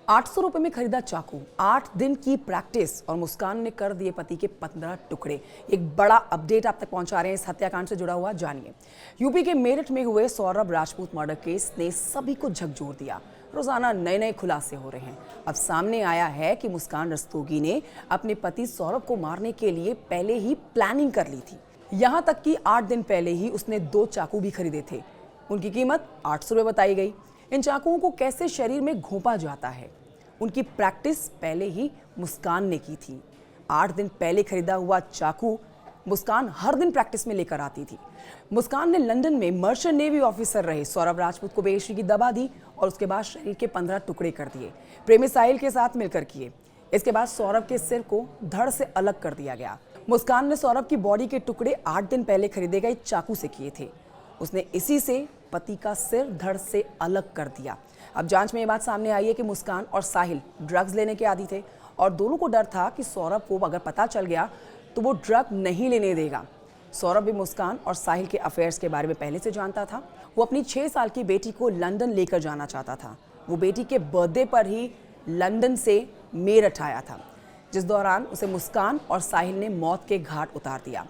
800 रुपए में खरीदा चाकू, 8 दिन की प्रैक्टिस और मुस्कान ने कर दिए पति के 15 टुकड़े। एक बड़ा अपडेट आप तक पहुंचा रहे हैं इस हत्याकांड से जुड़ा हुआ, जानिए। यूपी के मेरठ में हुए सौरभ राजपूत मर्डर केस ने सभी को झकझोर दिया। रोजाना नए नए खुलासे हो रहे हैं। अब सामने आया है कि मुस्कान रस्तोगी ने अपने पति सौरभ को मारने के लिए पहले ही प्लानिंग कर ली थी। यहाँ तक कि 8 दिन पहले ही उसने 2 चाकू भी खरीदे थे। उनकी कीमत 800 रुपये बताई गई। इन चाकुओं को कैसे शरीर में घोंपा जाता है, उनकी प्रैक्टिस पहले ही मुस्कान ने की थी। 8 दिन पहले खरीदा हुआ चाकू मुस्कान हर दिन प्रैक्टिस में लेकर आती थी। मुस्कान ने लंदन में मर्चेंट नेवी ऑफिसर रहे सौरभ राजपूत को बेइज्जती की दबा दी और उसके बाद शरीर के 15 टुकड़े कर दिए। प्रेमी साहिल के साथ मिलकर किए। इसके बाद सौरभ के सिर को धड़ से अलग कर दिया गया। मुस्कान ने सौरभ की बॉडी के टुकड़े 8 दिन पहले खरीदे गए चाकू से किए थे। उसने इसी से पति का सिर धड़ से अलग कर दिया। अब जांच में ये बात सामने आई है कि मुस्कान और साहिल ड्रग्स लेने के आदी थे और दोनों को डर था कि सौरभ को अगर पता चल गया तो वो ड्रग नहीं लेने देगा। सौरभ भी मुस्कान और साहिल के अफेयर्स के बारे में पहले से जानता था। वो अपनी 6 साल की बेटी को लंदन लेकर जाना चाहता था। वो बेटी के बर्थडे पर ही लंदन से मेरठ आया था, जिस दौरान उसे मुस्कान और साहिल ने मौत के घाट उतार दिया।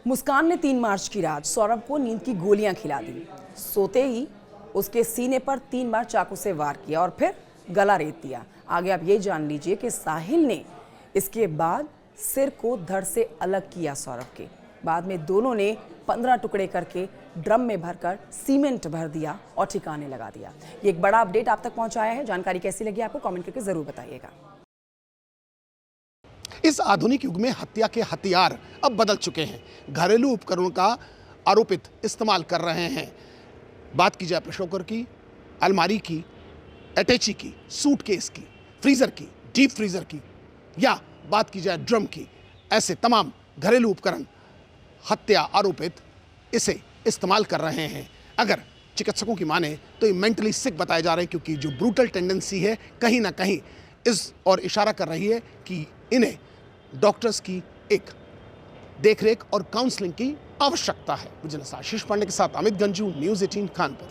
मुस्कान ने 3 मार्च की रात सौरभ को नींद की गोलियां खिला दी। सोते ही उसके सीने पर 3 बार चाकू से वार किया और फिर गला रेत दिया। आगे आप ये जान लीजिए कि साहिल ने इसके बाद सिर को धड़ से अलग किया सौरभ के। बाद में दोनों ने 15 टुकड़े करके ड्रम में भरकर सीमेंट भर दिया और ठिकाने लगा दिया। ये एक बड़ा अपडेट आप तक पहुंचाया है। जानकारी कैसी लगी आपको कमेंट करके जरूर बताइएगा। इस आधुनिक युग में हत्या के हथियार अब बदल चुके हैं। घरेलू उपकरणों का आरोपित इस्तेमाल कर रहे हैं। बात की जाए प्रेशर कुकर की, अलमारी की, अटैची की, सूटकेस की, फ्रीजर की, डीप फ्रीजर की, या बात की जाए ड्रम की, ऐसे तमाम घरेलू उपकरण हत्या आरोपित इसे इस्तेमाल कर रहे हैं। अगर चिकित्सकों की माने तो ये मेंटली सिक बताए जा रहे हैं, क्योंकि जो ब्रूटल टेंडेंसी है कहीं ना कहीं इस और इशारा कर रही है कि इन्हें डॉक्टर्स की एक देखरेख और काउंसलिंग की आवश्यकता है। विजिलेंस आशीष पांडे के साथ अमित गंजू, न्यूज़ 18 कानपुर।